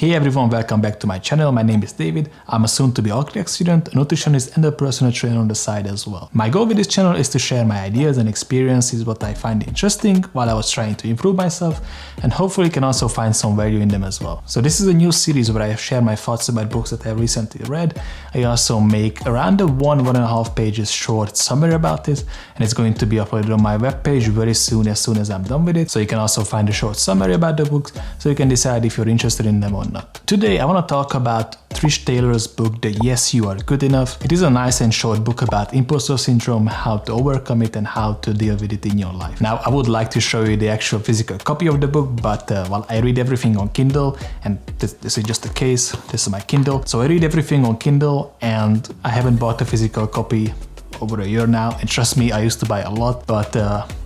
Hey everyone, welcome back to my channel. My name is David. I'm a soon-to-be architect student, a nutritionist and a personal trainer on the side as well. My goal with this channel is to share my ideas and experiences, what I find interesting while I was trying to improve myself, and hopefully you can also find some value in them as well. So this is a new series where I share my thoughts about books that I have recently read. I also make around a 1.5 pages short summary about it, and it's going to be uploaded on my webpage very soon as I'm done with it. So you can also find a short summary about the books, so you can decide if you're interested in them or not. Today I want to talk about Trish Taylor's book, The Yes You Are Good Enough. It is a nice and short book about imposter syndrome, how to overcome it and how to deal with it in your life. Now I would like to show you the actual physical copy of the book, but I read everything on Kindle, and this is just the case. This is my Kindle. So I read everything on Kindle and I haven't bought a physical copy over a year now, and trust me, I used to buy a lot, but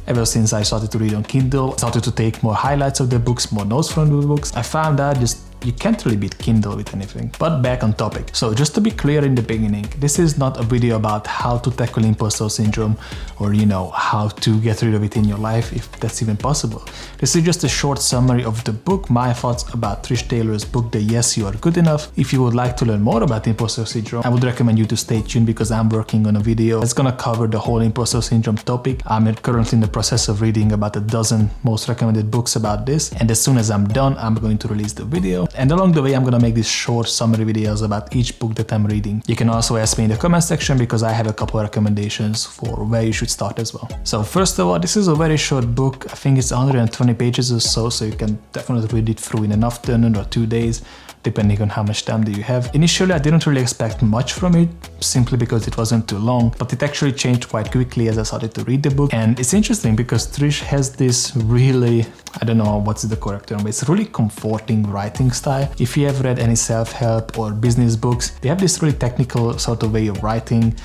ever since I started to read on Kindle, I started to take more highlights of the books, more notes from the books, I found out you can't really beat Kindle with anything. But back on topic. So just to be clear in the beginning, this is not a video about how to tackle imposter syndrome or how to get rid of it in your life, if that's even possible. This is just a short summary of the book, my thoughts about Trish Taylor's book, The Yes You Are Good Enough. If you would like to learn more about imposter syndrome, I would recommend you to stay tuned because I'm working on a video that's gonna cover the whole imposter syndrome topic. I'm currently in the process of reading about a dozen most recommended books about this, and as soon as I'm done, I'm going to release the video. And along the way, I'm gonna make these short summary videos about each book that I'm reading. You can also ask me in the comment section because I have a couple of recommendations for where you should start as well. So first of all, this is a very short book. I think it's 120 pages or so you can definitely read it through in an afternoon or 2 days, depending on how much time do you have. Initially, I didn't really expect much from it, simply because it wasn't too long, but it actually changed quite quickly as I started to read the book. And it's interesting because Trish has this really, I don't know what's the correct term, but it's really comforting writing style. If you have read any self-help or business books, they have this really technical sort of way of writing.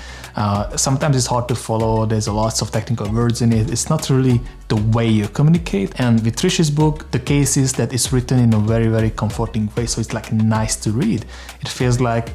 Sometimes it's hard to follow, there's lots of technical words in it, it's not really the way you communicate. And with Trish's book, the case is that it's written in a very, very comforting way, so it's like nice to read. It feels like,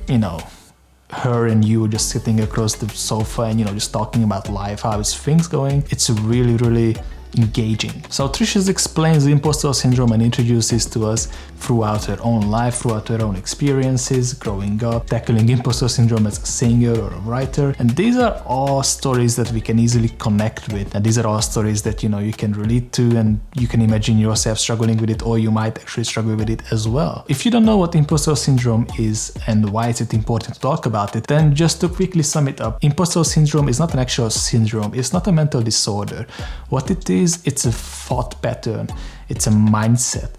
her and you just sitting across the sofa and just talking about life, how is things going. It's really, really engaging. So Trish explains the imposter syndrome and introduces to us throughout her own life, throughout her own experiences, growing up, tackling imposter syndrome as a singer or a writer. And these are all stories that we can easily connect with. And these are all stories that you can relate to, and you can imagine yourself struggling with it, or you might actually struggle with it as well. If you don't know what imposter syndrome is and why is it important to talk about it, then just to quickly sum it up, imposter syndrome is not an actual syndrome, it's not a mental disorder. What it is, it's a thought pattern, it's a mindset.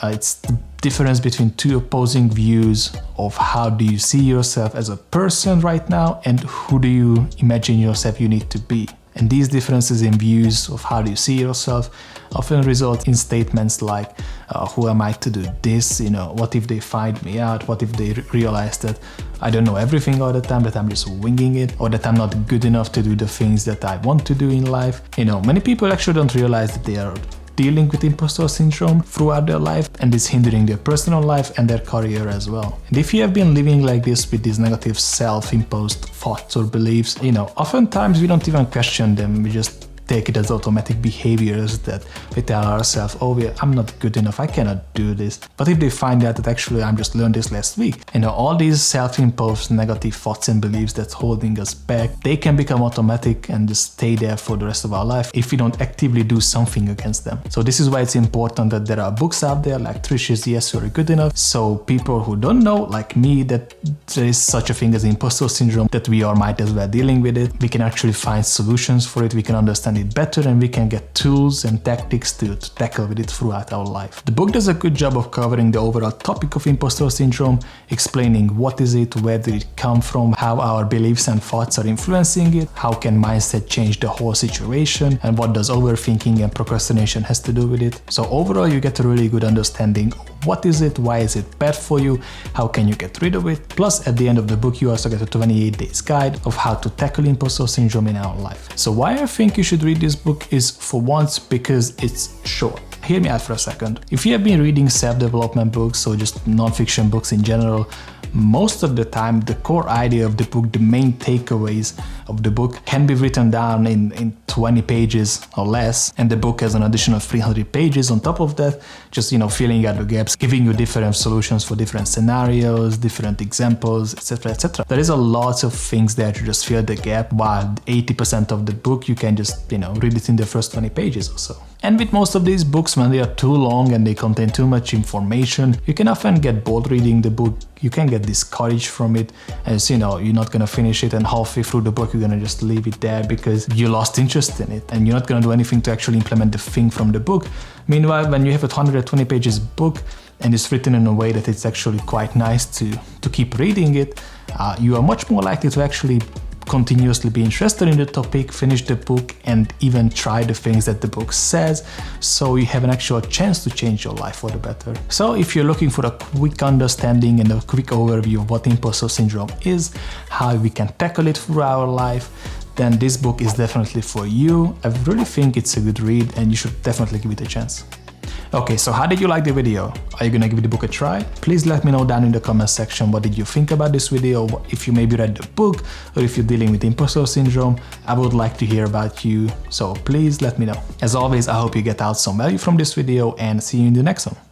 It's the difference between two opposing views of how do you see yourself as a person right now and who do you imagine yourself you need to be. And these differences in views of how do you see yourself often result in statements like, who am I to do this? What if they find me out? What if they realize that I don't know everything all the time, that I'm just winging it, or that I'm not good enough to do the things that I want to do in life? Many people actually don't realize that they are dealing with imposter syndrome throughout their life, and it's hindering their personal life and their career as well. And if you have been living like this with these negative self-imposed thoughts or beliefs, oftentimes we don't even question them, we just take it as automatic behaviors that we tell ourselves, I'm not good enough, I cannot do this. But if they find out that actually I just learned this last week, all these self-imposed negative thoughts and beliefs that's holding us back, they can become automatic and just stay there for the rest of our life if we don't actively do something against them. So this is why it's important that there are books out there like Trish's Yes You Are Good Enough, so people who don't know, like me, that there is such a thing as imposter syndrome, that we all might as well dealing with it, we can actually find solutions for it, we can understand it better, and we can get tools and tactics to tackle with it throughout our life. The book does a good job of covering the overall topic of imposter syndrome, explaining what is it, where did it come from, how our beliefs and thoughts are influencing it, how can mindset change the whole situation, and what does overthinking and procrastination has to do with it. So overall, you get a really good understanding of what is it, why is it bad for you, how can you get rid of it. Plus, at the end of the book, you also get a 28 days guide of how to tackle imposter syndrome in our life. So why I think you should read this book is, for once, because it's short. Hear me out for a second. If you have been reading self-development books or just non-fiction books in general, most of the time the core idea of the book, the main takeaways of the book can be written down in 20 pages or less, and the book has an additional 300 pages on top of that, just filling out the gaps steps, giving you different solutions for different scenarios, different examples, etc, etc. There is a lot of things there to just fill the gap, while 80% of the book you can just, read it in the first 20 pages or so. And with most of these books, when they are too long and they contain too much information, you can often get bored reading the book. You can get discouraged from it, as you're not gonna finish it, and halfway through the book you're gonna just leave it there because you lost interest in it and you're not gonna do anything to actually implement the thing from the book. Meanwhile, when you have a 120 pages book and it's written in a way that it's actually quite nice to keep reading it, you are much more likely to actually continuously be interested in the topic, finish the book, and even try the things that the book says, so you have an actual chance to change your life for the better. So if you're looking for a quick understanding and a quick overview of what imposter syndrome is, how we can tackle it through our life, then this book is definitely for you. I really think it's a good read and you should definitely give it a chance. Okay, so how did you like the video? Are you gonna give the book a try? Please let me know down in the comment section what did you think about this video, if you maybe read the book, or if you're dealing with imposter syndrome. I would like to hear about you, so please let me know. As always, I hope you get out some value from this video, and see you in the next one.